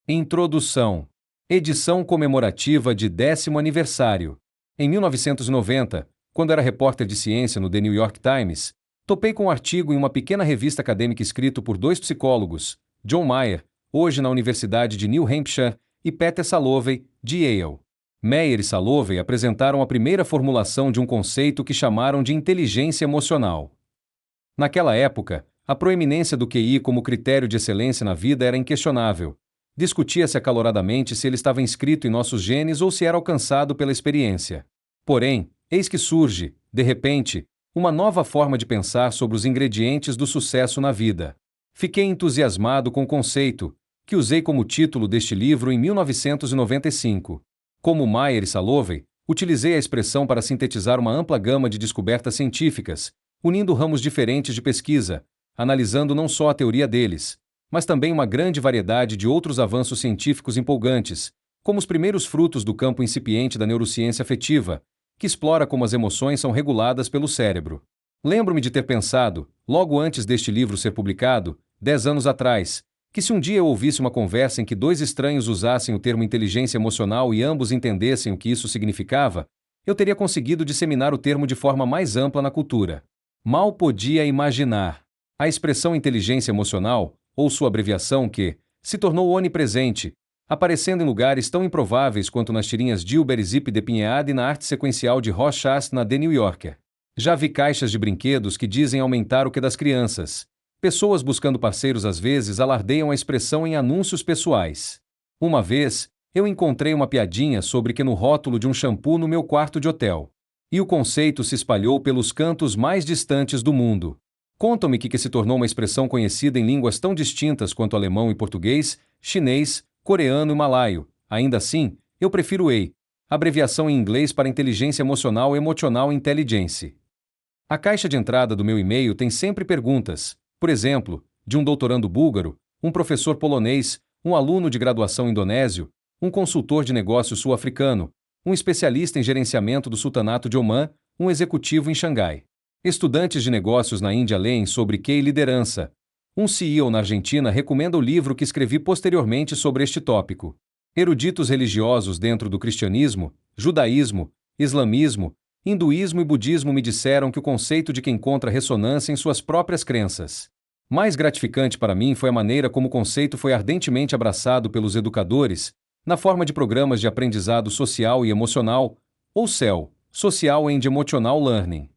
Introdução. Edição comemorativa de 10º aniversário. Em 1990, quando era repórter de ciência no The New York Times, topei com um artigo em uma pequena revista acadêmica escrito por dois psicólogos, John Mayer, hoje na Universidade de New Hampshire, e Peter Salovey, de Yale. Mayer e Salovey apresentaram a primeira formulação de um conceito que chamaram de inteligência emocional. Naquela época, a proeminência do QI como critério de excelência na vida era inquestionável. Discutia-se acaloradamente se ele estava inscrito em nossos genes ou se era alcançado pela experiência. Porém, eis que surge, de repente, uma nova forma de pensar sobre os ingredientes do sucesso na vida. Fiquei entusiasmado com o conceito, que usei como título deste livro em 1995. Como Mayer e Salovey, utilizei a expressão para sintetizar uma ampla gama de descobertas científicas, unindo ramos diferentes de pesquisa, analisando não só a teoria deles, mas também uma grande variedade de outros avanços científicos empolgantes, como os primeiros frutos do campo incipiente da neurociência afetiva, que explora como as emoções são reguladas pelo cérebro. Lembro-me de ter pensado, logo antes deste livro ser publicado, 10 anos atrás, que se um dia eu ouvisse uma conversa em que dois estranhos usassem o termo inteligência emocional e ambos entendessem o que isso significava, eu teria conseguido disseminar o termo de forma mais ampla na cultura. Mal podia imaginar. A expressão inteligência emocional, ou sua abreviação que, se tornou onipresente, aparecendo em lugares tão improváveis quanto nas tirinhas Dilber e Zip de Pinhead e na arte sequencial de Rochas na The New Yorker. Já vi caixas de brinquedos que dizem aumentar o que das crianças. Pessoas buscando parceiros às vezes alardeiam a expressão em anúncios pessoais. Uma vez, eu encontrei uma piadinha sobre que no rótulo de um shampoo no meu quarto de hotel. E o conceito se espalhou pelos cantos mais distantes do mundo. Contam-me que se tornou uma expressão conhecida em línguas tão distintas quanto alemão e português, chinês, coreano e malaio. Ainda assim, eu prefiro EI, abreviação em inglês para Inteligência Emocional Emotional Intelligence. A caixa de entrada do meu e-mail tem sempre perguntas, por exemplo, de um doutorando búlgaro, um professor polonês, um aluno de graduação indonésio, um consultor de negócios sul-africano, um especialista em gerenciamento do Sultanato de Omã, um executivo em Xangai. Estudantes de negócios na Índia leem sobre QI e liderança. Um CEO na Argentina recomenda o livro que escrevi posteriormente sobre este tópico. Eruditos religiosos dentro do cristianismo, judaísmo, islamismo, hinduísmo e budismo me disseram que o conceito de que encontra ressonância em suas próprias crenças. Mais gratificante para mim foi a maneira como o conceito foi ardentemente abraçado pelos educadores, na forma de programas de aprendizado social e emocional, ou SEL, Social and Emotional Learning.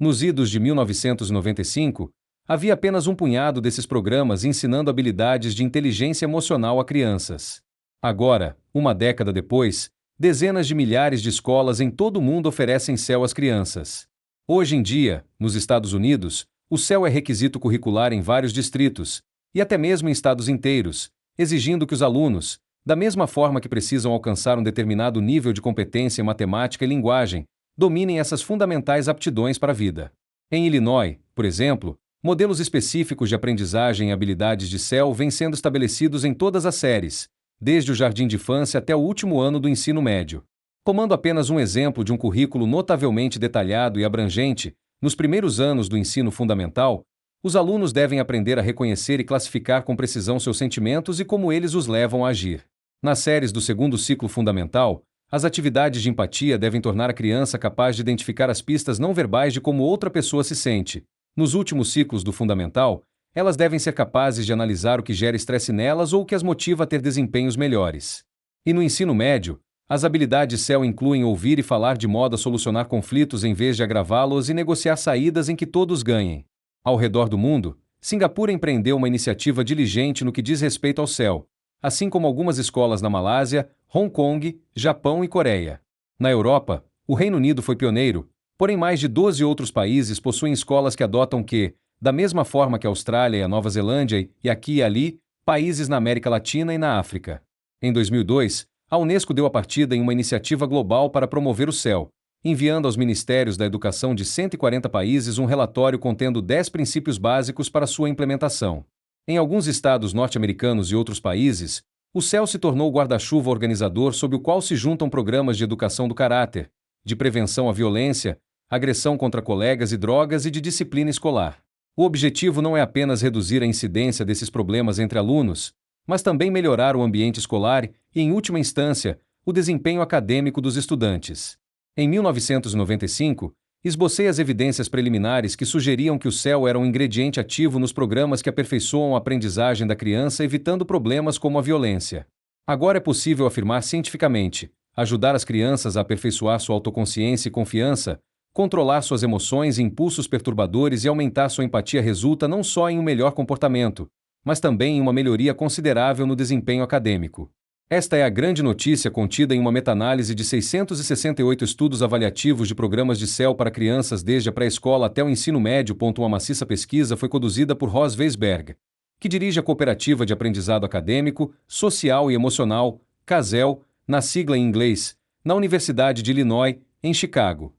Nos idos de 1995, havia apenas um punhado desses programas ensinando habilidades de inteligência emocional a crianças. Agora, uma década depois, dezenas de milhares de escolas em todo o mundo oferecem SEL às crianças. Hoje em dia, nos Estados Unidos, o SEL é requisito curricular em vários distritos, e até mesmo em estados inteiros, exigindo que os alunos, da mesma forma que precisam alcançar um determinado nível de competência em matemática e linguagem, dominem essas fundamentais aptidões para a vida. Em Illinois, por exemplo, modelos específicos de aprendizagem e habilidades de SEL vêm sendo estabelecidos em todas as séries, desde o jardim de infância até o último ano do ensino médio. Tomando apenas um exemplo de um currículo notavelmente detalhado e abrangente, nos primeiros anos do ensino fundamental, os alunos devem aprender a reconhecer e classificar com precisão seus sentimentos e como eles os levam a agir. Nas séries do segundo ciclo fundamental, as atividades de empatia devem tornar a criança capaz de identificar as pistas não verbais de como outra pessoa se sente. Nos últimos ciclos do fundamental, elas devem ser capazes de analisar o que gera estresse nelas ou o que as motiva a ter desempenhos melhores. E no ensino médio, as habilidades SEL incluem ouvir e falar de modo a solucionar conflitos em vez de agravá-los e negociar saídas em que todos ganhem. Ao redor do mundo, Singapura empreendeu uma iniciativa diligente no que diz respeito ao SEL, assim como algumas escolas na Malásia, Hong Kong, Japão e Coreia. Na Europa, o Reino Unido foi pioneiro, porém mais de 12 outros países possuem escolas que adotam que, da mesma forma que a Austrália e a Nova Zelândia e aqui e ali, países na América Latina e na África. Em 2002, a Unesco deu a partida em uma iniciativa global para promover o SEL, enviando aos ministérios da educação de 140 países um relatório contendo 10 princípios básicos para sua implementação. Em alguns estados norte-americanos e outros países, o SEL se tornou o guarda-chuva organizador sob o qual se juntam programas de educação do caráter, de prevenção à violência, agressão contra colegas e drogas e de disciplina escolar. O objetivo não é apenas reduzir a incidência desses problemas entre alunos, mas também melhorar o ambiente escolar e, em última instância, o desempenho acadêmico dos estudantes. Em 1995, esbocei as evidências preliminares que sugeriam que o CEL era um ingrediente ativo nos programas que aperfeiçoam a aprendizagem da criança, evitando problemas como a violência. Agora é possível afirmar cientificamente: ajudar as crianças a aperfeiçoar sua autoconsciência e confiança, controlar suas emoções e impulsos perturbadores e aumentar sua empatia resulta não só em um melhor comportamento, mas também em uma melhoria considerável no desempenho acadêmico. Esta é a grande notícia contida em uma meta-análise de 668 estudos avaliativos de programas de CEL para crianças desde a pré-escola até o ensino médio. Uma maciça pesquisa foi conduzida por Ross Weisberg, que dirige a Cooperativa de Aprendizado Acadêmico, Social e Emocional, CASEL, na sigla em inglês, na Universidade de Illinois, em Chicago.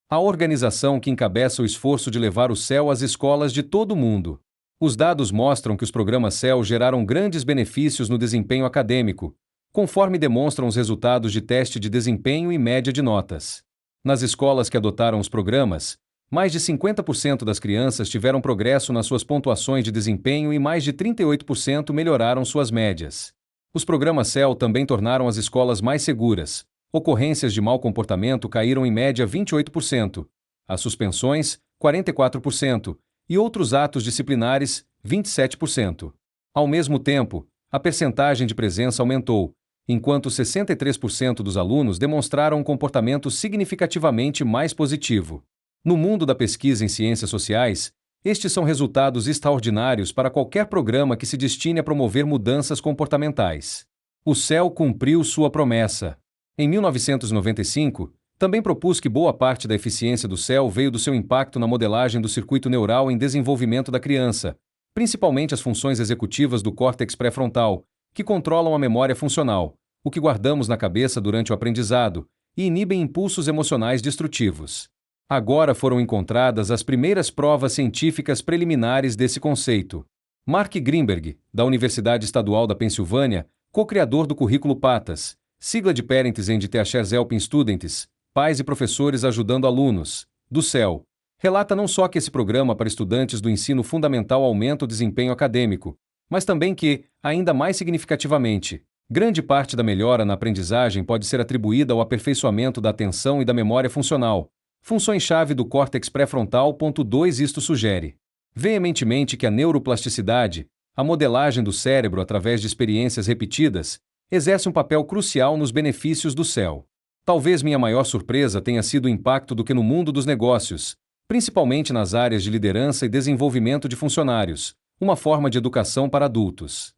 A organização que encabeça o esforço de levar o CEL às escolas de todo o mundo. Os dados mostram que os programas CEL geraram grandes benefícios no desempenho acadêmico, conforme demonstram os resultados de teste de desempenho e média de notas. Nas escolas que adotaram os programas, mais de 50% das crianças tiveram progresso nas suas pontuações de desempenho e mais de 38% melhoraram suas médias. Os programas CEL também tornaram as escolas mais seguras. Ocorrências de mau comportamento caíram em média 28%, as suspensões, 44%, e outros atos disciplinares, 27%. Ao mesmo tempo, a percentagem de presença aumentou, enquanto 63% dos alunos demonstraram um comportamento significativamente mais positivo. No mundo da pesquisa em ciências sociais, estes são resultados extraordinários para qualquer programa que se destine a promover mudanças comportamentais. O CEL cumpriu sua promessa. Em 1995, também propus que boa parte da eficiência do CEL veio do seu impacto na modelagem do circuito neural em desenvolvimento da criança, principalmente as funções executivas do córtex pré-frontal, que controlam a memória funcional, o que guardamos na cabeça durante o aprendizado, e inibem impulsos emocionais destrutivos. Agora foram encontradas as primeiras provas científicas preliminares desse conceito. Mark Greenberg, da Universidade Estadual da Pensilvânia, co-criador do currículo PATAS, sigla de Parents and Teachers Helping Students, Pais e Professores Ajudando Alunos, do CEL, relata não só que esse programa para estudantes do ensino fundamental aumenta o desempenho acadêmico, mas também que, ainda mais significativamente, grande parte da melhora na aprendizagem pode ser atribuída ao aperfeiçoamento da atenção e da memória funcional, funções-chave do córtex pré-frontal. 2 Isto sugere veementemente que a neuroplasticidade, a modelagem do cérebro através de experiências repetidas, exerce um papel crucial nos benefícios do CEL. Talvez minha maior surpresa tenha sido o impacto do que no mundo dos negócios, principalmente nas áreas de liderança e desenvolvimento de funcionários, uma forma de educação para adultos.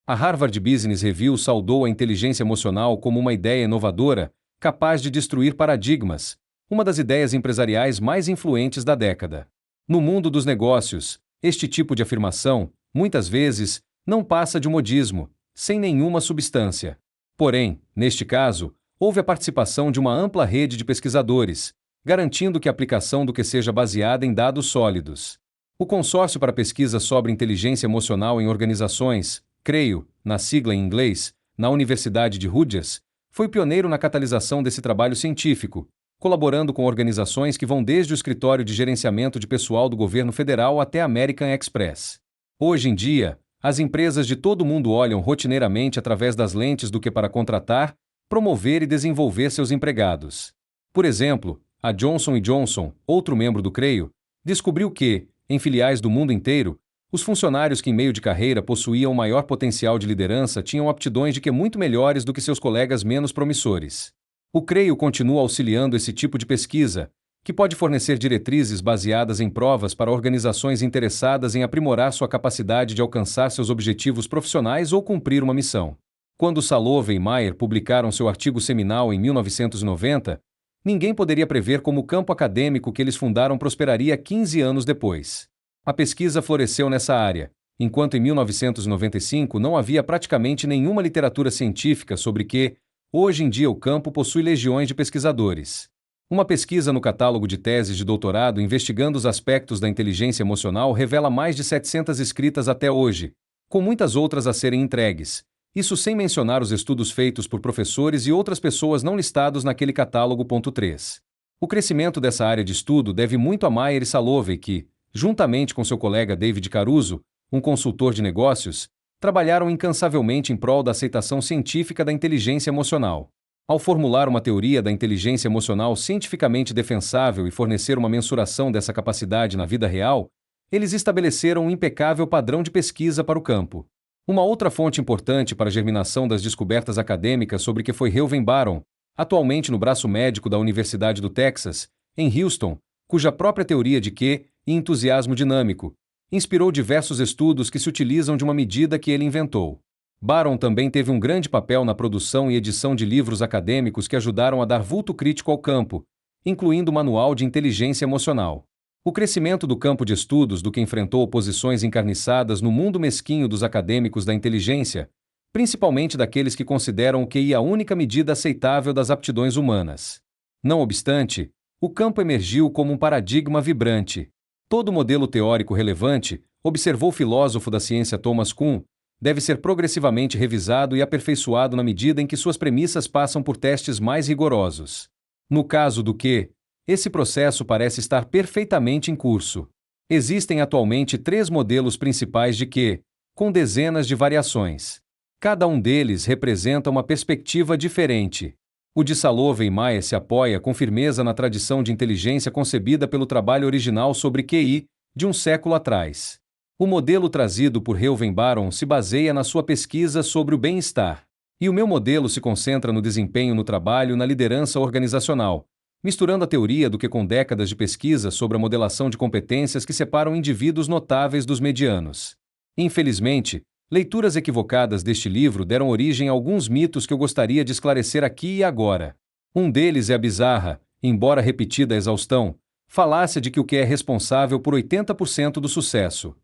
A Harvard Business Review saudou a inteligência emocional como uma ideia inovadora, capaz de destruir paradigmas, uma das ideias empresariais mais influentes da década. No mundo dos negócios, este tipo de afirmação, muitas vezes, não passa de um modismo, sem nenhuma substância. Porém, neste caso, houve a participação de uma ampla rede de pesquisadores, garantindo que a aplicação do que seja baseada em dados sólidos. O Consórcio para Pesquisa sobre Inteligência Emocional em Organizações, CREIO, na sigla em inglês, na Universidade de Rutgers, foi pioneiro na catalisação desse trabalho científico, colaborando com organizações que vão desde o Escritório de Gerenciamento de Pessoal do Governo Federal até a American Express. Hoje em dia, as empresas de todo o mundo olham rotineiramente através das lentes do que para contratar, promover e desenvolver seus empregados. Por exemplo, a Johnson & Johnson, outro membro do CREIO, descobriu que, em filiais do mundo inteiro, os funcionários que em meio de carreira possuíam maior potencial de liderança tinham aptidões de que muito melhores do que seus colegas menos promissores. O CREIO continua auxiliando esse tipo de pesquisa, que pode fornecer diretrizes baseadas em provas para organizações interessadas em aprimorar sua capacidade de alcançar seus objetivos profissionais ou cumprir uma missão. Quando Salovey e Mayer publicaram seu artigo seminal em 1990, ninguém poderia prever como o campo acadêmico que eles fundaram prosperaria 15 anos depois. A pesquisa floresceu nessa área, enquanto em 1995 não havia praticamente nenhuma literatura científica sobre que, hoje em dia o campo possui legiões de pesquisadores. Uma pesquisa no catálogo de teses de doutorado investigando os aspectos da inteligência emocional revela mais de 700 escritas até hoje, com muitas outras a serem entregues, isso sem mencionar os estudos feitos por professores e outras pessoas não listados naquele catálogo. 3. O crescimento dessa área de estudo deve muito a Mayer e Salovey que, juntamente com seu colega David Caruso, um consultor de negócios, trabalharam incansavelmente em prol da aceitação científica da inteligência emocional. Ao formular uma teoria da inteligência emocional cientificamente defensável e fornecer uma mensuração dessa capacidade na vida real, eles estabeleceram um impecável padrão de pesquisa para o campo. Uma outra fonte importante para a germinação das descobertas acadêmicas sobre que foi Reuven Barron, atualmente no braço médico da Universidade do Texas, em Houston, cuja própria teoria de Q e entusiasmo dinâmico inspirou diversos estudos que se utilizam de uma medida que ele inventou. Barron também teve um grande papel na produção e edição de livros acadêmicos que ajudaram a dar vulto crítico ao campo, incluindo o Manual de Inteligência Emocional. O crescimento do campo de estudos do que enfrentou oposições encarniçadas no mundo mesquinho dos acadêmicos da inteligência, principalmente daqueles que consideram o QI a única medida aceitável das aptidões humanas. Não obstante, o campo emergiu como um paradigma vibrante. Todo modelo teórico relevante, observou o filósofo da ciência Thomas Kuhn, deve ser progressivamente revisado e aperfeiçoado na medida em que suas premissas passam por testes mais rigorosos. No caso do Q, esse processo parece estar perfeitamente em curso. Existem atualmente 3 modelos principais de Q, com dezenas de variações. Cada um deles representa uma perspectiva diferente. O de Salovey e Maia se apoia com firmeza na tradição de inteligência concebida pelo trabalho original sobre QI de um século atrás. O modelo trazido por Reuven Barron se baseia na sua pesquisa sobre o bem-estar. E o meu modelo se concentra no desempenho no trabalho e na liderança organizacional, misturando a teoria do que com décadas de pesquisa sobre a modelação de competências que separam indivíduos notáveis dos medianos. Infelizmente, leituras equivocadas deste livro deram origem a alguns mitos que eu gostaria de esclarecer aqui e agora. Um deles é a bizarra, embora repetida a exaustão, falácia de que o que é responsável por 80% do sucesso.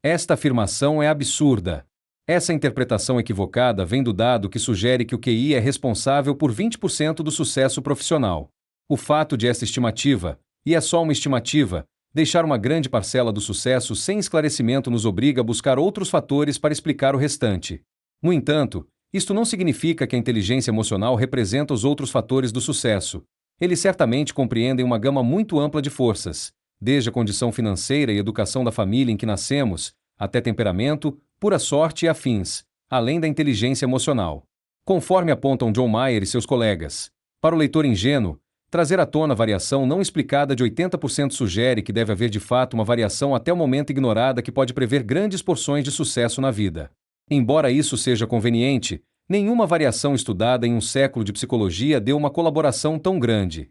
Esta afirmação é absurda. Essa interpretação equivocada vem do dado que sugere que o QI é responsável por 20% do sucesso profissional. O fato de esta estimativa, e é só uma estimativa, deixar uma grande parcela do sucesso sem esclarecimento nos obriga a buscar outros fatores para explicar o restante. No entanto, isto não significa que a inteligência emocional representa os outros fatores do sucesso. Eles certamente compreendem uma gama muito ampla de forças, desde a condição financeira e educação da família em que nascemos, até temperamento, pura sorte e afins, além da inteligência emocional. Conforme apontam John Mayer e seus colegas, para o leitor ingênuo, trazer à tona a variação não explicada de 80% sugere que deve haver de fato uma variação até o momento ignorada que pode prever grandes porções de sucesso na vida. Embora isso seja conveniente, nenhuma variação estudada em um século de psicologia deu uma colaboração tão grande.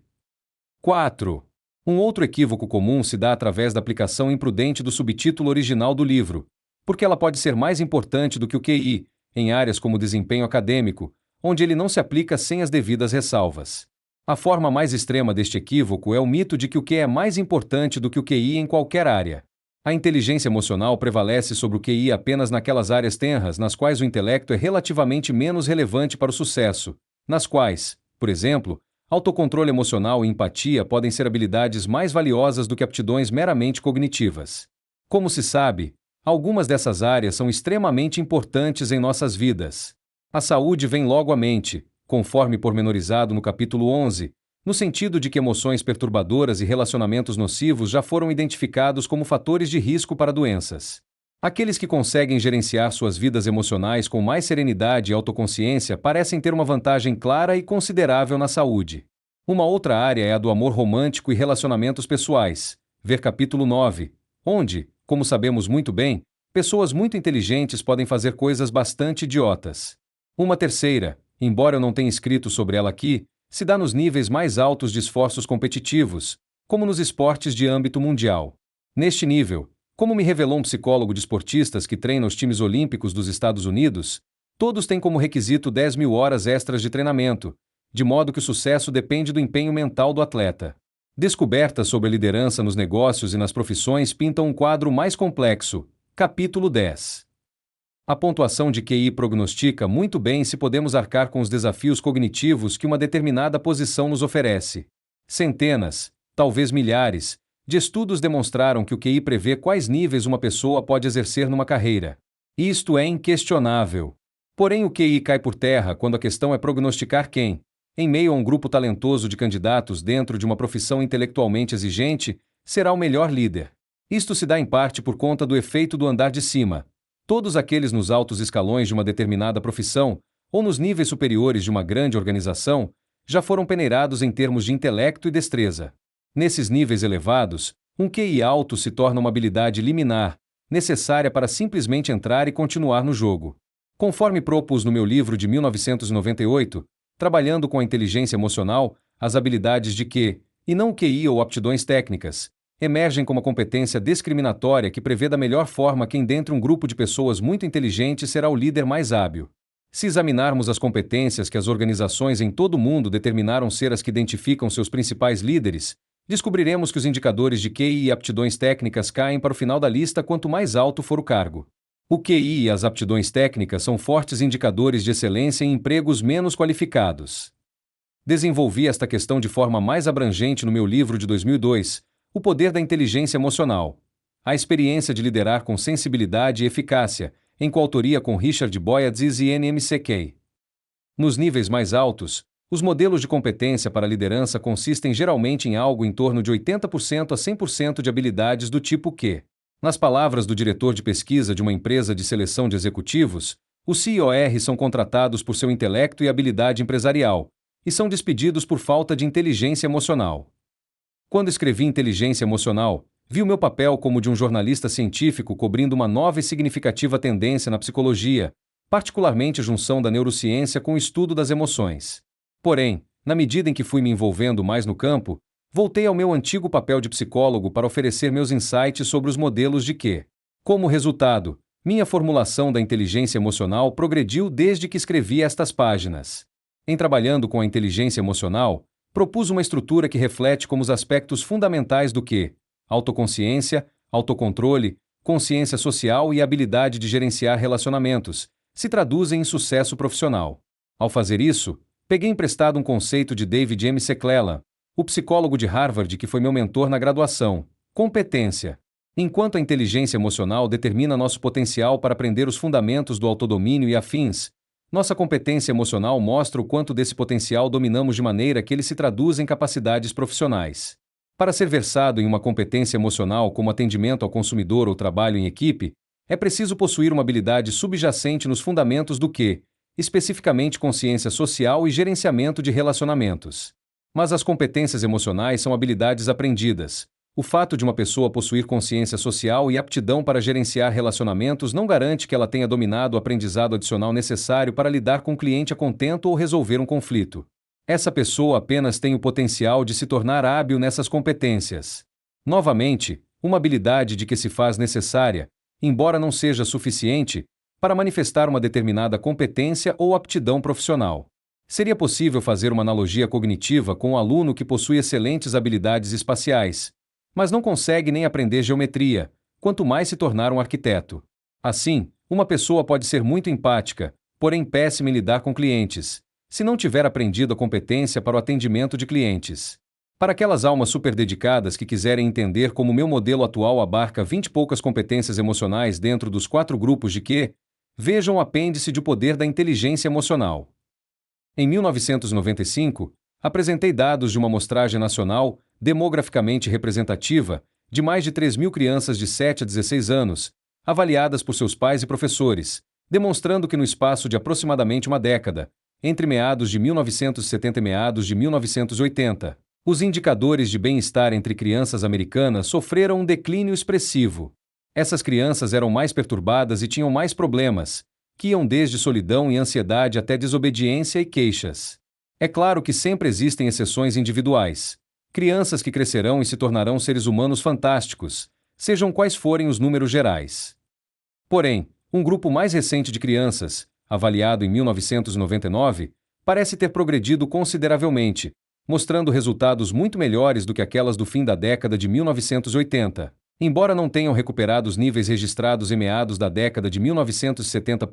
4. Um outro equívoco comum se dá através da aplicação imprudente do subtítulo original do livro, porque ela pode ser mais importante do que o QI, em áreas como o desempenho acadêmico, onde ele não se aplica sem as devidas ressalvas. A forma mais extrema deste equívoco é o mito de que o Q é mais importante do que o QI em qualquer área. A inteligência emocional prevalece sobre o QI apenas naquelas áreas tenras nas quais o intelecto é relativamente menos relevante para o sucesso, nas quais, por exemplo, autocontrole emocional e empatia podem ser habilidades mais valiosas do que aptidões meramente cognitivas. Como se sabe, algumas dessas áreas são extremamente importantes em nossas vidas. A saúde vem logo à mente, conforme pormenorizado no capítulo 11, no sentido de que emoções perturbadoras e relacionamentos nocivos já foram identificados como fatores de risco para doenças. Aqueles que conseguem gerenciar suas vidas emocionais com mais serenidade e autoconsciência parecem ter uma vantagem clara e considerável na saúde. Uma outra área é a do amor romântico e relacionamentos pessoais, ver capítulo 9, onde, como sabemos muito bem, pessoas muito inteligentes podem fazer coisas bastante idiotas. Uma terceira, embora eu não tenha escrito sobre ela aqui, se dá nos níveis mais altos de esforços competitivos, como nos esportes de âmbito mundial. Neste nível, como me revelou um psicólogo de esportistas que treina os times olímpicos dos Estados Unidos, todos têm como requisito 10.000 horas extras de treinamento, de modo que o sucesso depende do empenho mental do atleta. Descobertas sobre a liderança nos negócios e nas profissões pintam um quadro mais complexo. Capítulo 10. A pontuação de QI prognostica muito bem se podemos arcar com os desafios cognitivos que uma determinada posição nos oferece. Centenas, talvez milhares, de estudos demonstraram que o QI prevê quais níveis uma pessoa pode exercer numa carreira. Isto é inquestionável. Porém, o QI cai por terra quando a questão é prognosticar quem, em meio a um grupo talentoso de candidatos dentro de uma profissão intelectualmente exigente, será o melhor líder. Isto se dá em parte por conta do efeito do andar de cima. Todos aqueles nos altos escalões de uma determinada profissão, ou nos níveis superiores de uma grande organização, já foram peneirados em termos de intelecto e destreza. Nesses níveis elevados, um QI alto se torna uma habilidade liminar, necessária para simplesmente entrar e continuar no jogo. Conforme propus no meu livro de 1998, Trabalhando com a Inteligência Emocional, as habilidades de Q, e não QI ou aptidões técnicas, emergem como a competência discriminatória que prevê da melhor forma quem dentre um grupo de pessoas muito inteligentes será o líder mais hábil. Se examinarmos as competências que as organizações em todo o mundo determinaram ser as que identificam seus principais líderes, descobriremos que os indicadores de QI e aptidões técnicas caem para o final da lista quanto mais alto for o cargo. O QI e as aptidões técnicas são fortes indicadores de excelência em empregos menos qualificados. Desenvolvi esta questão de forma mais abrangente no meu livro de 2002, O Poder da Inteligência Emocional. A experiência de liderar com sensibilidade e eficácia, em coautoria com Richard Boyadziz e NMCK. Nos níveis mais altos, os modelos de competência para a liderança consistem geralmente em algo em torno de 80% a 100% de habilidades do tipo Q. Nas palavras do diretor de pesquisa de uma empresa de seleção de executivos, os CIOR são contratados por seu intelecto e habilidade empresarial, e são despedidos por falta de inteligência emocional. Quando escrevi Inteligência Emocional, vi o meu papel como de um jornalista científico cobrindo uma nova e significativa tendência na psicologia, particularmente a junção da neurociência com o estudo das emoções. Porém, na medida em que fui me envolvendo mais no campo, voltei ao meu antigo papel de psicólogo para oferecer meus insights sobre os modelos de Q. Como resultado, minha formulação da inteligência emocional progrediu desde que escrevi estas páginas. Em trabalhando com a inteligência emocional, propus uma estrutura que reflete como os aspectos fundamentais do Q: autoconsciência, autocontrole, consciência social e habilidade de gerenciar relacionamentos, se traduzem em sucesso profissional. Ao fazer isso, peguei emprestado um conceito de David McClellan, o psicólogo de Harvard que foi meu mentor na graduação: competência. Enquanto a inteligência emocional determina nosso potencial para aprender os fundamentos do autodomínio e afins, nossa competência emocional mostra o quanto desse potencial dominamos de maneira que ele se traduz em capacidades profissionais. Para ser versado em uma competência emocional como atendimento ao consumidor ou trabalho em equipe, é preciso possuir uma habilidade subjacente nos fundamentos do Q, especificamente consciência social e gerenciamento de relacionamentos. Mas as competências emocionais são habilidades aprendidas. O fato de uma pessoa possuir consciência social e aptidão para gerenciar relacionamentos não garante que ela tenha dominado o aprendizado adicional necessário para lidar com um cliente a contento ou resolver um conflito. Essa pessoa apenas tem o potencial de se tornar hábil nessas competências. Novamente, uma habilidade de que se faz necessária, embora não seja suficiente, para manifestar uma determinada competência ou aptidão profissional. Seria possível fazer uma analogia cognitiva com um aluno que possui excelentes habilidades espaciais, mas não consegue nem aprender geometria, quanto mais se tornar um arquiteto. Assim, uma pessoa pode ser muito empática, porém péssima em lidar com clientes, se não tiver aprendido a competência para o atendimento de clientes. Para aquelas almas superdedicadas que quiserem entender como meu modelo atual abarca 20 e poucas competências emocionais dentro dos 4 grupos de Q, vejam o apêndice de O Poder da Inteligência Emocional. Em 1995, apresentei dados de uma amostragem nacional, demograficamente representativa, de mais de 3.000 crianças de 7 a 16 anos, avaliadas por seus pais e professores, demonstrando que no espaço de aproximadamente uma década, entre meados de 1970 e meados de 1980, os indicadores de bem-estar entre crianças americanas sofreram um declínio expressivo. Essas crianças eram mais perturbadas e tinham mais problemas, que iam desde solidão e ansiedade até desobediência e queixas. É claro que sempre existem exceções individuais. Crianças que crescerão e se tornarão seres humanos fantásticos, sejam quais forem os números gerais. Porém, um grupo mais recente de crianças, avaliado em 1999, parece ter progredido consideravelmente, mostrando resultados muito melhores do que aquelas do fim da década de 1980. Embora não tenham recuperado os níveis registrados em meados da década de 1970.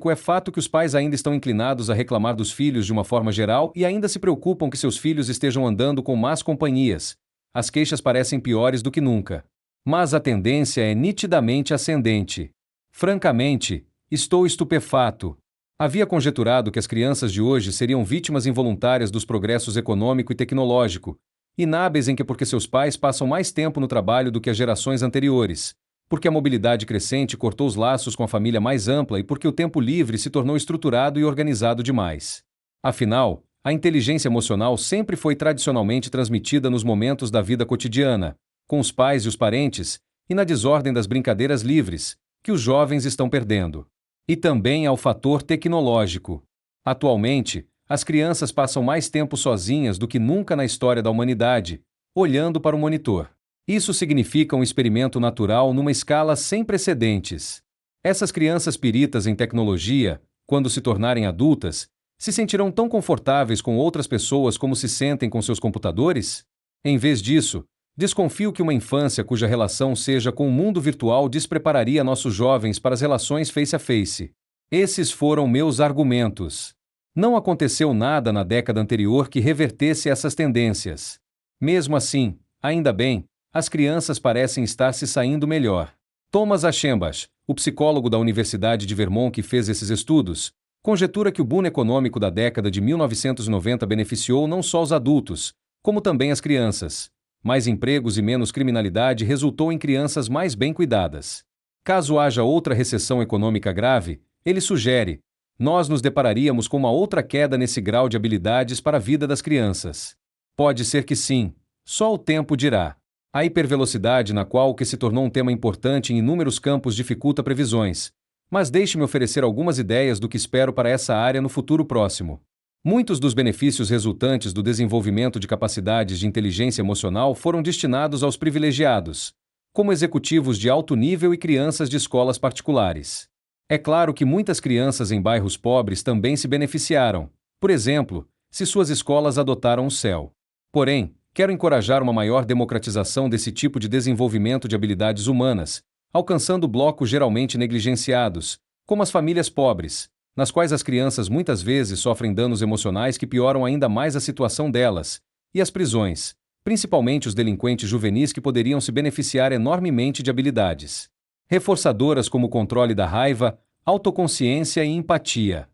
É fato que os pais ainda estão inclinados a reclamar dos filhos de uma forma geral e ainda se preocupam que seus filhos estejam andando com más companhias. As queixas parecem piores do que nunca. Mas a tendência é nitidamente ascendente. Francamente, estou estupefato. Havia conjeturado que as crianças de hoje seriam vítimas involuntárias dos progressos econômico e tecnológico, inábeis em que porque seus pais passam mais tempo no trabalho do que as gerações anteriores, porque a mobilidade crescente cortou os laços com a família mais ampla e porque o tempo livre se tornou estruturado e organizado demais. Afinal, a inteligência emocional sempre foi tradicionalmente transmitida nos momentos da vida cotidiana, com os pais e os parentes, e na desordem das brincadeiras livres, que os jovens estão perdendo. E também ao fator tecnológico. Atualmente, as crianças passam mais tempo sozinhas do que nunca na história da humanidade, olhando para o monitor. Isso significa um experimento natural numa escala sem precedentes. Essas crianças piritas em tecnologia, quando se tornarem adultas, se sentirão tão confortáveis com outras pessoas como se sentem com seus computadores? Em vez disso, desconfio que uma infância cuja relação seja com o mundo virtual desprepararia nossos jovens para as relações face a face. Esses foram meus argumentos. Não aconteceu nada na década anterior que revertesse essas tendências. Mesmo assim, ainda bem, as crianças parecem estar se saindo melhor. Thomas Aschenbach, o psicólogo da Universidade de Vermont que fez esses estudos, conjetura que o boom econômico da década de 1990 beneficiou não só os adultos, como também as crianças. Mais empregos e menos criminalidade resultou em crianças mais bem cuidadas. Caso haja outra recessão econômica grave, ele sugere, nós nos depararíamos com uma outra queda nesse grau de habilidades para a vida das crianças. Pode ser que sim, só o tempo dirá. A hipervelocidade na qual o que se tornou um tema importante em inúmeros campos dificulta previsões, mas deixe-me oferecer algumas ideias do que espero para essa área no futuro próximo. Muitos dos benefícios resultantes do desenvolvimento de capacidades de inteligência emocional foram destinados aos privilegiados, como executivos de alto nível e crianças de escolas particulares. É claro que muitas crianças em bairros pobres também se beneficiaram, por exemplo, se suas escolas adotaram o CEL. Porém, quero encorajar uma maior democratização desse tipo de desenvolvimento de habilidades humanas, alcançando blocos geralmente negligenciados, como as famílias pobres, nas quais as crianças muitas vezes sofrem danos emocionais que pioram ainda mais a situação delas, e as prisões, principalmente os delinquentes juvenis que poderiam se beneficiar enormemente de habilidades reforçadoras como o controle da raiva, autoconsciência e empatia.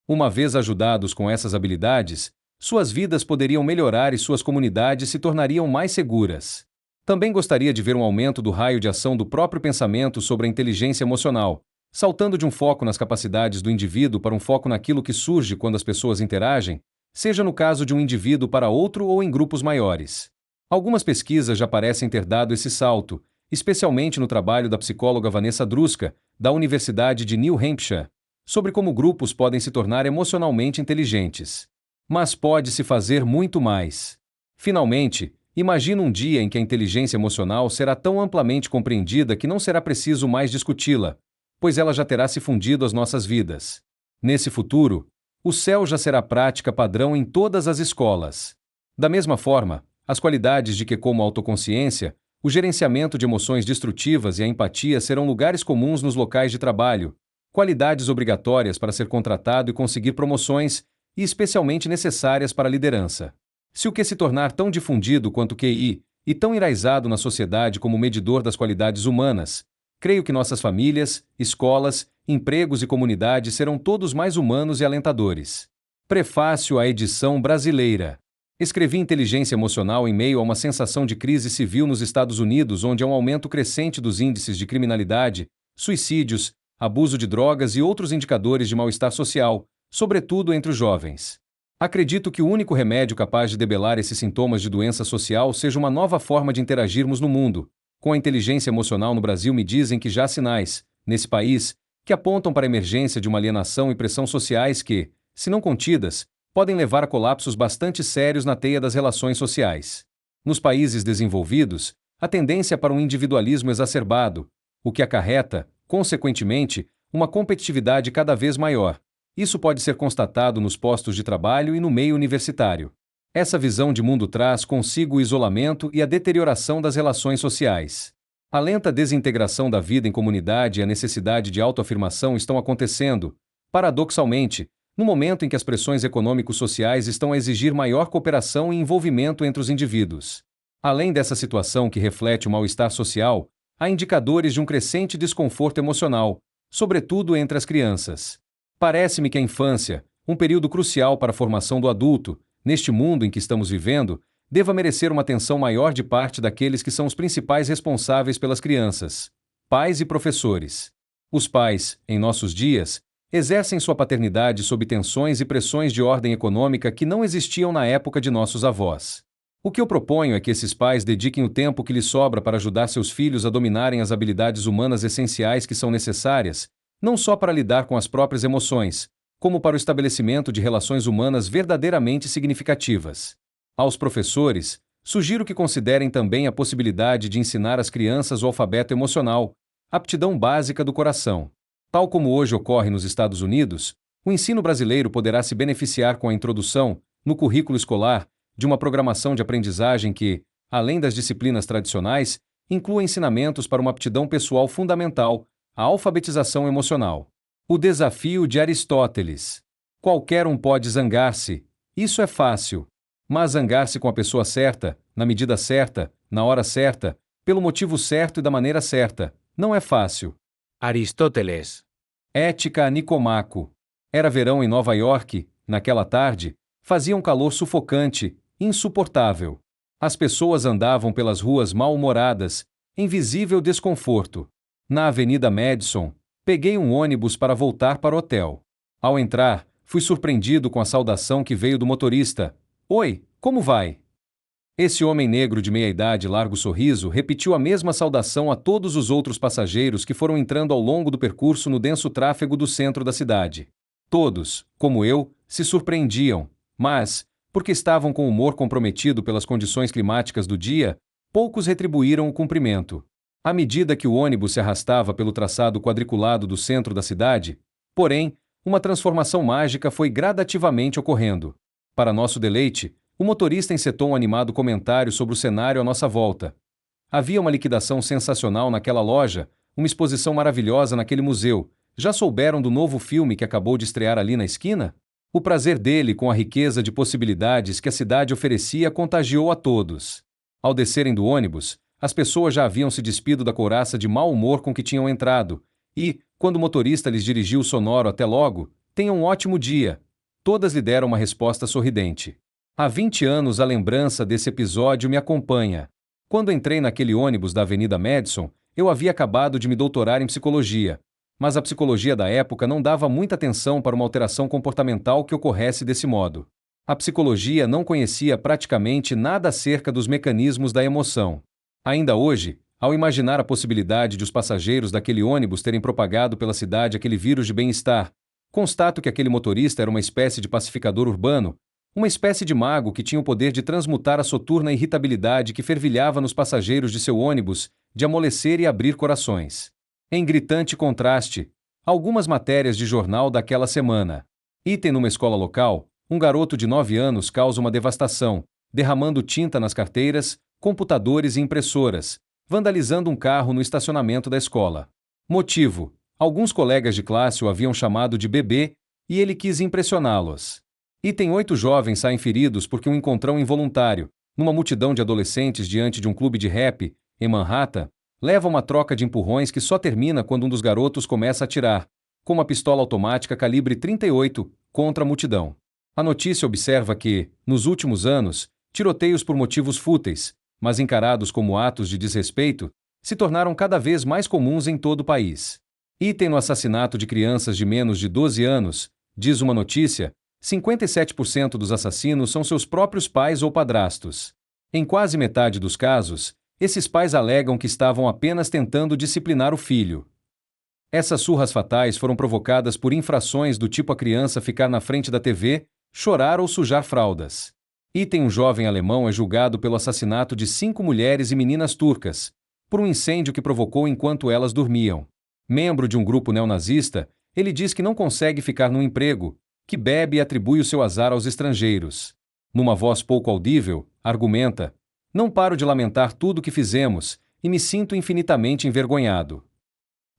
Uma vez ajudados com essas habilidades, suas vidas poderiam melhorar e suas comunidades se tornariam mais seguras. Também gostaria de ver um aumento do raio de ação do próprio pensamento sobre a inteligência emocional, saltando de um foco nas capacidades do indivíduo para um foco naquilo que surge quando as pessoas interagem, seja no caso de um indivíduo para outro ou em grupos maiores. Algumas pesquisas já parecem ter dado esse salto, especialmente no trabalho da psicóloga Vanessa Druska, da Universidade de New Hampshire, sobre como grupos podem se tornar emocionalmente inteligentes. Mas pode-se fazer muito mais. Finalmente, imagino um dia em que a inteligência emocional será tão amplamente compreendida que não será preciso mais discuti-la, pois ela já terá se fundido às nossas vidas. Nesse futuro, o CEL já será prática padrão em todas as escolas. Da mesma forma, as qualidades de que como a autoconsciência, o gerenciamento de emoções destrutivas e a empatia serão lugares comuns nos locais de trabalho, qualidades obrigatórias para ser contratado e conseguir promoções, e especialmente necessárias para a liderança. Se o que se tornar tão difundido quanto o QI, e tão enraizado na sociedade como medidor das qualidades humanas, creio que nossas famílias, escolas, empregos e comunidades serão todos mais humanos e alentadores. Prefácio à edição brasileira. Escrevi inteligência emocional em meio a uma sensação de crise civil nos Estados Unidos, onde há um aumento crescente dos índices de criminalidade, suicídios, abuso de drogas e outros indicadores de mal-estar social, sobretudo entre os jovens. Acredito que o único remédio capaz de debelar esses sintomas de doença social seja uma nova forma de interagirmos no mundo. Com a inteligência emocional no Brasil me dizem que já há sinais, nesse país, que apontam para a emergência de uma alienação e pressão sociais que, se não contidas, podem levar a colapsos bastante sérios na teia das relações sociais. Nos países desenvolvidos, a tendência é para um individualismo exacerbado, o que acarreta, consequentemente, uma competitividade cada vez maior. Isso pode ser constatado nos postos de trabalho e no meio universitário. Essa visão de mundo traz consigo o isolamento e a deterioração das relações sociais. A lenta desintegração da vida em comunidade e a necessidade de autoafirmação estão acontecendo, paradoxalmente, no momento em que as pressões econômico-sociais estão a exigir maior cooperação e envolvimento entre os indivíduos. Além dessa situação que reflete o mal-estar social, há indicadores de um crescente desconforto emocional, sobretudo entre as crianças. Parece-me que a infância, um período crucial para a formação do adulto, neste mundo em que estamos vivendo, deva merecer uma atenção maior de parte daqueles que são os principais responsáveis pelas crianças, pais e professores. Os pais, em nossos dias, exercem sua paternidade sob tensões e pressões de ordem econômica que não existiam na época de nossos avós. O que eu proponho é que esses pais dediquem o tempo que lhes sobra para ajudar seus filhos a dominarem as habilidades humanas essenciais que são necessárias, não só para lidar com as próprias emoções, como para o estabelecimento de relações humanas verdadeiramente significativas. Aos professores, sugiro que considerem também a possibilidade de ensinar às crianças o alfabeto emocional, aptidão básica do coração. Tal como hoje ocorre nos Estados Unidos, o ensino brasileiro poderá se beneficiar com a introdução, no currículo escolar, de uma programação de aprendizagem que, além das disciplinas tradicionais, inclua ensinamentos para uma aptidão pessoal fundamental, a alfabetização emocional. O desafio de Aristóteles. Qualquer um pode zangar-se, isso é fácil. Mas zangar-se com a pessoa certa, na medida certa, na hora certa, pelo motivo certo e da maneira certa, não é fácil. Aristóteles. Ética a Nicomaco. Era verão em Nova York, naquela tarde, fazia um calor sufocante, insuportável. As pessoas andavam pelas ruas mal-humoradas, em visível desconforto. Na Avenida Madison, peguei um ônibus para voltar para o hotel. Ao entrar, fui surpreendido com a saudação que veio do motorista. Oi, como vai? Esse homem negro de meia-idade e largo sorriso repetiu a mesma saudação a todos os outros passageiros que foram entrando ao longo do percurso no denso tráfego do centro da cidade. Todos, como eu, se surpreendiam, mas, porque estavam com o humor comprometido pelas condições climáticas do dia, poucos retribuíram o cumprimento. À medida que o ônibus se arrastava pelo traçado quadriculado do centro da cidade, porém, uma transformação mágica foi gradativamente ocorrendo. Para nosso deleite, o motorista encetou um animado comentário sobre o cenário à nossa volta. Havia uma liquidação sensacional naquela loja, uma exposição maravilhosa naquele museu. Já souberam do novo filme que acabou de estrear ali na esquina? O prazer dele com a riqueza de possibilidades que a cidade oferecia contagiou a todos. Ao descerem do ônibus, as pessoas já haviam se despido da couraça de mau humor com que tinham entrado, e, quando o motorista lhes dirigiu o sonoro até logo, tenham um ótimo dia, todas lhe deram uma resposta sorridente. Há 20 anos a lembrança desse episódio me acompanha. Quando entrei naquele ônibus da Avenida Madison, eu havia acabado de me doutorar em psicologia, mas a psicologia da época não dava muita atenção para uma alteração comportamental que ocorresse desse modo. A psicologia não conhecia praticamente nada acerca dos mecanismos da emoção. Ainda hoje, ao imaginar a possibilidade de os passageiros daquele ônibus terem propagado pela cidade aquele vírus de bem-estar, constato que aquele motorista era uma espécie de pacificador urbano, uma espécie de mago que tinha o poder de transmutar a soturna irritabilidade que fervilhava nos passageiros de seu ônibus, de amolecer e abrir corações. Em gritante contraste, algumas matérias de jornal daquela semana. Item numa escola local, um garoto de 9 anos causa uma devastação, derramando tinta nas carteiras, computadores e impressoras, vandalizando um carro no estacionamento da escola. Motivo: alguns colegas de classe o haviam chamado de bebê e ele quis impressioná-los. Item 8 jovens saem feridos porque um encontrão involuntário, numa multidão de adolescentes diante de um clube de rap, em Manhattan, leva uma troca de empurrões que só termina quando um dos garotos começa a atirar, com uma pistola automática calibre 38, contra a multidão. A notícia observa que, nos últimos anos, tiroteios por motivos fúteis, mas encarados como atos de desrespeito, se tornaram cada vez mais comuns em todo o país. Item no assassinato de crianças de menos de 12 anos, diz uma notícia, 57% dos assassinos são seus próprios pais ou padrastos. Em quase metade dos casos, esses pais alegam que estavam apenas tentando disciplinar o filho. Essas surras fatais foram provocadas por infrações do tipo a criança ficar na frente da TV, chorar ou sujar fraldas. Item um jovem alemão é julgado pelo assassinato de 5 mulheres e meninas turcas, por um incêndio que provocou enquanto elas dormiam. Membro de um grupo neonazista, ele diz que não consegue ficar no emprego, que bebe e atribui o seu azar aos estrangeiros. Numa voz pouco audível, argumenta: não paro de lamentar tudo o que fizemos, e me sinto infinitamente envergonhado.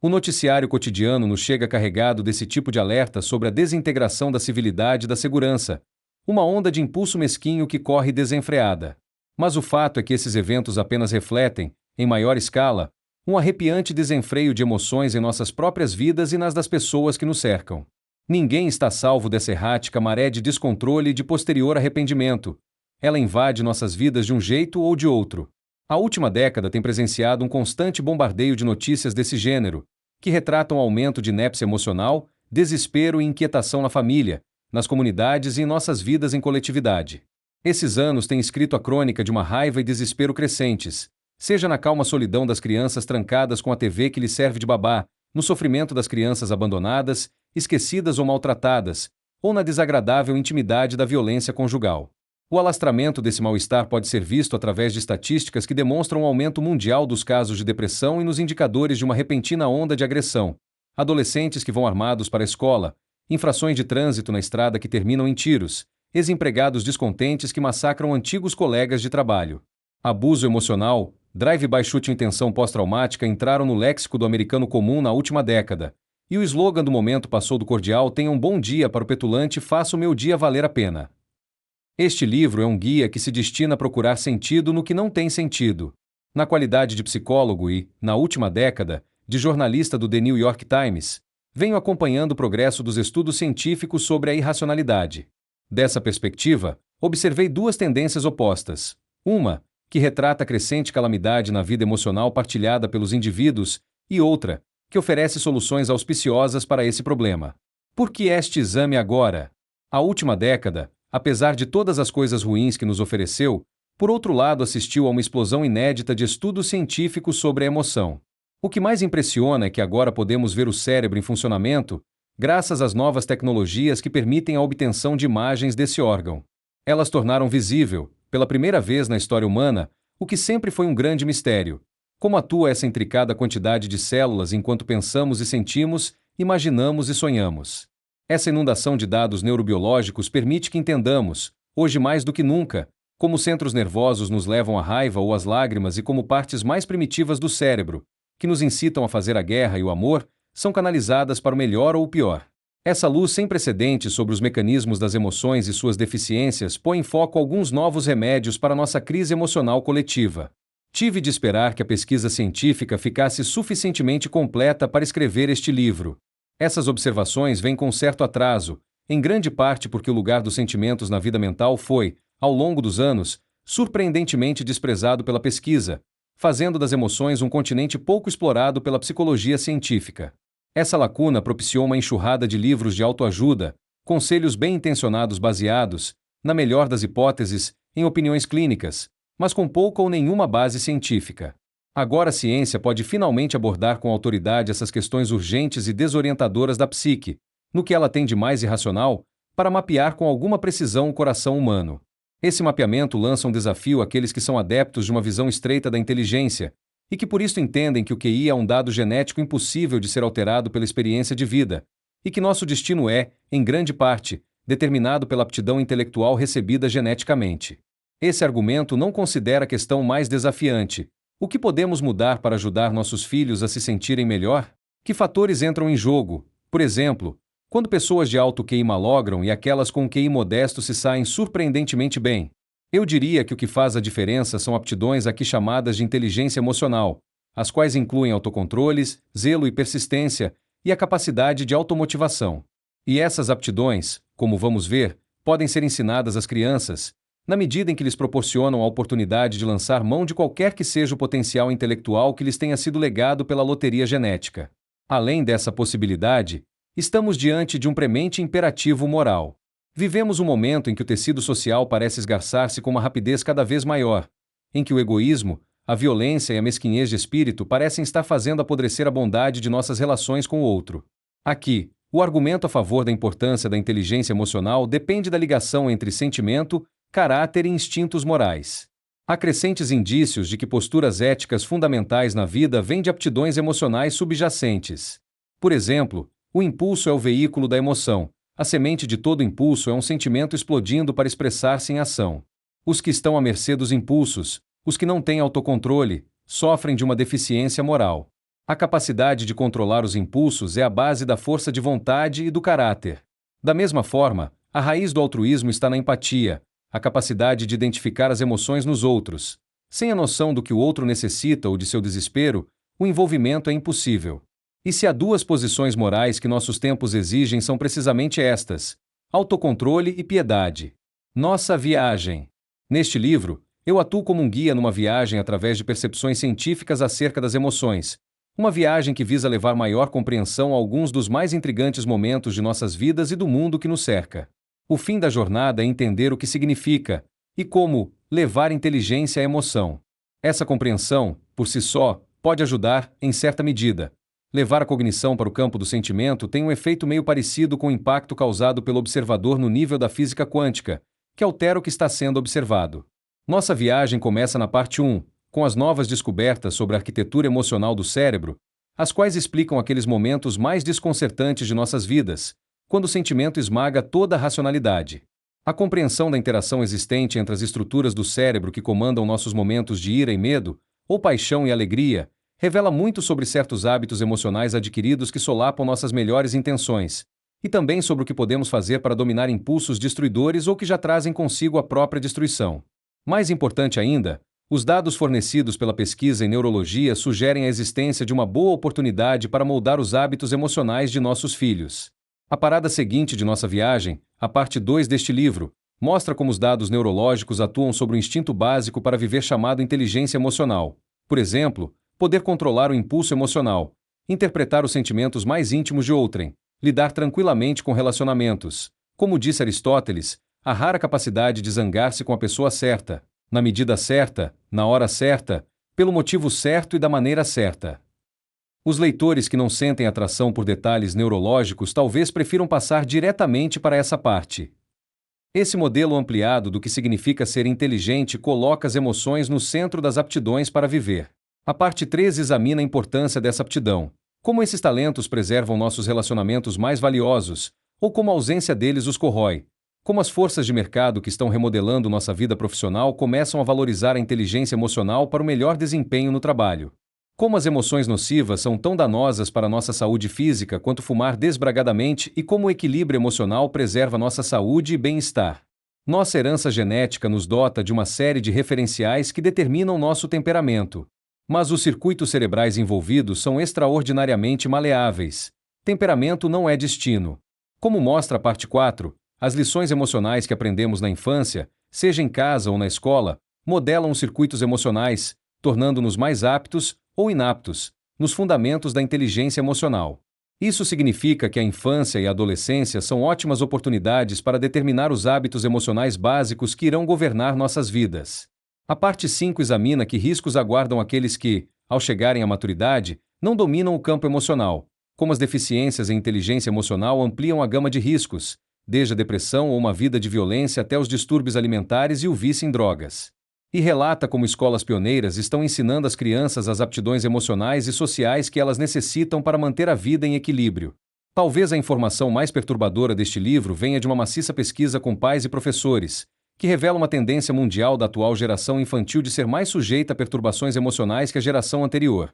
O noticiário cotidiano nos chega carregado desse tipo de alerta sobre a desintegração da civilidade e da segurança, uma onda de impulso mesquinho que corre desenfreada. Mas o fato é que esses eventos apenas refletem, em maior escala, um arrepiante desenfreio de emoções em nossas próprias vidas e nas das pessoas que nos cercam. Ninguém está salvo dessa errática maré de descontrole e de posterior arrependimento. Ela invade nossas vidas de um jeito ou de outro. A última década tem presenciado um constante bombardeio de notícias desse gênero, que retratam aumento de inépcia emocional, desespero e inquietação na família, nas comunidades e em nossas vidas em coletividade. Esses anos têm escrito a crônica de uma raiva e desespero crescentes, seja na calma solidão das crianças trancadas com a TV que lhes serve de babá, no sofrimento das crianças abandonadas, esquecidas ou maltratadas, ou na desagradável intimidade da violência conjugal. O alastramento desse mal-estar pode ser visto através de estatísticas que demonstram um aumento mundial dos casos de depressão e nos indicadores de uma repentina onda de agressão. Adolescentes que vão armados para a escola, infrações de trânsito na estrada que terminam em tiros, ex-empregados descontentes que massacram antigos colegas de trabalho. Abuso emocional, drive-by shooting e tensão pós-traumática entraram no léxico do americano comum na última década, e o slogan do momento passou do cordial "Tenha um bom dia" para o petulante "Faça o meu dia valer a pena". Este livro é um guia que se destina a procurar sentido no que não tem sentido. Na qualidade de psicólogo e, na última década, de jornalista do The New York Times, venho acompanhando o progresso dos estudos científicos sobre a irracionalidade. Dessa perspectiva, observei duas tendências opostas. Uma, que retrata a crescente calamidade na vida emocional partilhada pelos indivíduos, e outra, que oferece soluções auspiciosas para esse problema. Por que este exame agora? A última década, apesar de todas as coisas ruins que nos ofereceu, por outro lado assistiu a uma explosão inédita de estudos científicos sobre a emoção. O que mais impressiona é que agora podemos ver o cérebro em funcionamento, graças às novas tecnologias que permitem a obtenção de imagens desse órgão. Elas tornaram visível, pela primeira vez na história humana, o que sempre foi um grande mistério: como atua essa intricada quantidade de células enquanto pensamos e sentimos, imaginamos e sonhamos. Essa inundação de dados neurobiológicos permite que entendamos, hoje mais do que nunca, como os centros nervosos nos levam à raiva ou às lágrimas e como partes mais primitivas do cérebro, que nos incitam a fazer a guerra e o amor, são canalizadas para o melhor ou o pior. Essa luz sem precedentes sobre os mecanismos das emoções e suas deficiências põe em foco alguns novos remédios para nossa crise emocional coletiva. Tive de esperar que a pesquisa científica ficasse suficientemente completa para escrever este livro. Essas observações vêm com certo atraso, em grande parte porque o lugar dos sentimentos na vida mental foi, ao longo dos anos, surpreendentemente desprezado pela pesquisa, fazendo das emoções um continente pouco explorado pela psicologia científica. Essa lacuna propiciou uma enxurrada de livros de autoajuda, conselhos bem-intencionados baseados, na melhor das hipóteses, em opiniões clínicas, mas com pouca ou nenhuma base científica. Agora a ciência pode finalmente abordar com autoridade essas questões urgentes e desorientadoras da psique, no que ela tem de mais irracional, para mapear com alguma precisão o coração humano. Esse mapeamento lança um desafio àqueles que são adeptos de uma visão estreita da inteligência, e que por isso entendem que o QI é um dado genético impossível de ser alterado pela experiência de vida, e que nosso destino é, em grande parte, determinado pela aptidão intelectual recebida geneticamente. Esse argumento não considera a questão mais desafiante: o que podemos mudar para ajudar nossos filhos a se sentirem melhor? Que fatores entram em jogo? Por exemplo, quando pessoas de alto QI malogram e aquelas com QI modesto se saem surpreendentemente bem. Eu diria que o que faz a diferença são aptidões aqui chamadas de inteligência emocional, as quais incluem autocontroles, zelo e persistência, e a capacidade de automotivação. E essas aptidões, como vamos ver, podem ser ensinadas às crianças, na medida em que lhes proporcionam a oportunidade de lançar mão de qualquer que seja o potencial intelectual que lhes tenha sido legado pela loteria genética. Além dessa possibilidade, estamos diante de um premente imperativo moral. Vivemos um momento em que o tecido social parece esgarçar-se com uma rapidez cada vez maior, em que o egoísmo, a violência e a mesquinhez de espírito parecem estar fazendo apodrecer a bondade de nossas relações com o outro. Aqui, o argumento a favor da importância da inteligência emocional depende da ligação entre sentimento, caráter e instintos morais. Há crescentes indícios de que posturas éticas fundamentais na vida vêm de aptidões emocionais subjacentes. Por exemplo, o impulso é o veículo da emoção. A semente de todo impulso é um sentimento explodindo para expressar-se em ação. Os que estão à mercê dos impulsos, os que não têm autocontrole, sofrem de uma deficiência moral. A capacidade de controlar os impulsos é a base da força de vontade e do caráter. Da mesma forma, a raiz do altruísmo está na empatia, a capacidade de identificar as emoções nos outros. Sem a noção do que o outro necessita ou de seu desespero, o envolvimento é impossível. E se há duas posições morais que nossos tempos exigem são precisamente estas: autocontrole e piedade. Nossa viagem. Neste livro, Eu atuo como um guia numa viagem através de percepções científicas acerca das emoções. Uma viagem que visa levar maior compreensão a alguns dos mais intrigantes momentos de nossas vidas e do mundo que nos cerca. O fim da jornada é entender o que significa e como levar inteligência à emoção. Essa compreensão, por si só, pode ajudar, em certa medida. Levar a cognição para o campo do sentimento tem um efeito meio parecido com o impacto causado pelo observador no nível da física quântica, que altera o que está sendo observado. Nossa viagem começa na parte 1, com as novas descobertas sobre a arquitetura emocional do cérebro, as quais explicam aqueles momentos mais desconcertantes de nossas vidas, quando o sentimento esmaga toda a racionalidade. A compreensão da interação existente entre as estruturas do cérebro que comandam nossos momentos de ira e medo, ou paixão e alegria, revela muito sobre certos hábitos emocionais adquiridos que solapam nossas melhores intenções, e também sobre o que podemos fazer para dominar impulsos destruidores ou que já trazem consigo a própria destruição. Mais importante ainda, os dados fornecidos pela pesquisa em neurologia sugerem a existência de uma boa oportunidade para moldar os hábitos emocionais de nossos filhos. A parada seguinte de nossa viagem, a parte 2 deste livro, mostra como os dados neurológicos atuam sobre o instinto básico para viver chamado inteligência emocional. Por exemplo, poder controlar o impulso emocional, interpretar os sentimentos mais íntimos de outrem, lidar tranquilamente com relacionamentos. Como disse Aristóteles, a rara capacidade de zangar-se com a pessoa certa, na medida certa, na hora certa, pelo motivo certo e da maneira certa. Os leitores que não sentem atração por detalhes neurológicos talvez prefiram passar diretamente para essa parte. Esse modelo ampliado do que significa ser inteligente coloca as emoções no centro das aptidões para viver. A parte 3 examina a importância dessa aptidão, como esses talentos preservam nossos relacionamentos mais valiosos, ou como a ausência deles os corrói. Como as forças de mercado que estão remodelando nossa vida profissional começam a valorizar a inteligência emocional para o melhor desempenho no trabalho. Como as emoções nocivas são tão danosas para nossa saúde física quanto fumar desbragadamente e como o equilíbrio emocional preserva nossa saúde e bem-estar. Nossa herança genética nos dota de uma série de referenciais que determinam nosso temperamento. Mas os circuitos cerebrais envolvidos são extraordinariamente maleáveis. Temperamento não é destino. Como mostra a parte 4, as lições emocionais que aprendemos na infância, seja em casa ou na escola, modelam os circuitos emocionais, tornando-nos mais aptos ou inaptos nos fundamentos da inteligência emocional. Isso significa que a infância e a adolescência são ótimas oportunidades para determinar os hábitos emocionais básicos que irão governar nossas vidas. A parte 5 examina que riscos aguardam aqueles que, ao chegarem à maturidade, não dominam o campo emocional, como as deficiências em inteligência emocional ampliam a gama de riscos, desde a depressão ou uma vida de violência até os distúrbios alimentares e o vício em drogas. E relata como escolas pioneiras estão ensinando às crianças as aptidões emocionais e sociais que elas necessitam para manter a vida em equilíbrio. Talvez a informação mais perturbadora deste livro venha de uma maciça pesquisa com pais e professores, que revela uma tendência mundial da atual geração infantil de ser mais sujeita a perturbações emocionais que a geração anterior.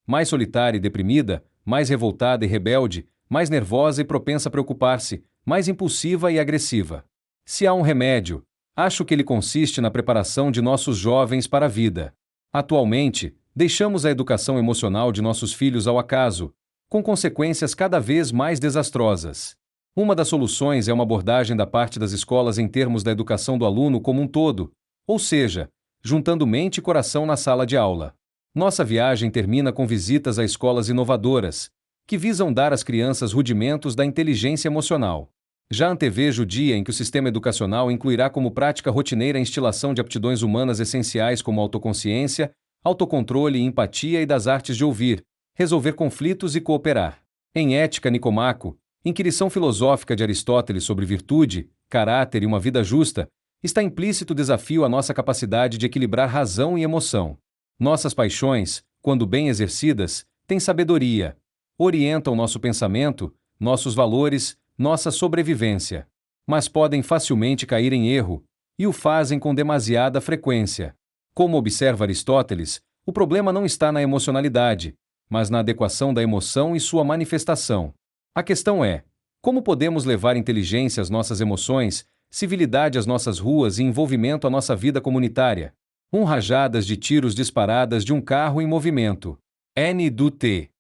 Mais solitária e deprimida, mais revoltada e rebelde, mais nervosa e propensa a preocupar-se, mais impulsiva e agressiva. Se há um remédio, acho que ele consiste na preparação de nossos jovens para a vida. Atualmente, deixamos a educação emocional de nossos filhos ao acaso, com consequências cada vez mais desastrosas. Uma das soluções é uma abordagem da parte das escolas em termos da educação do aluno como um todo, ou seja, juntando mente e coração na sala de aula. Nossa viagem termina com visitas a escolas inovadoras, que visam dar às crianças rudimentos da inteligência emocional. Já antevejo o dia em que o sistema educacional incluirá como prática rotineira a instilação de aptidões humanas essenciais como autoconsciência, autocontrole e empatia e das artes de ouvir, resolver conflitos e cooperar. Em Ética Nicomaco, inquirição filosófica de Aristóteles sobre virtude, caráter e uma vida justa, está implícito o desafio à nossa capacidade de equilibrar razão e emoção. Nossas paixões, quando bem exercidas, têm sabedoria, orientam nosso pensamento, nossos valores, nossa sobrevivência. Mas podem facilmente cair em erro, e o fazem com demasiada frequência. Como observa Aristóteles, o problema não está na emocionalidade, mas na adequação da emoção e sua manifestação. A questão é: como podemos levar inteligência às nossas emoções, civilidade às nossas ruas e envolvimento à nossa vida comunitária? Rajadas de tiros disparadas de um carro em movimento. N. do T.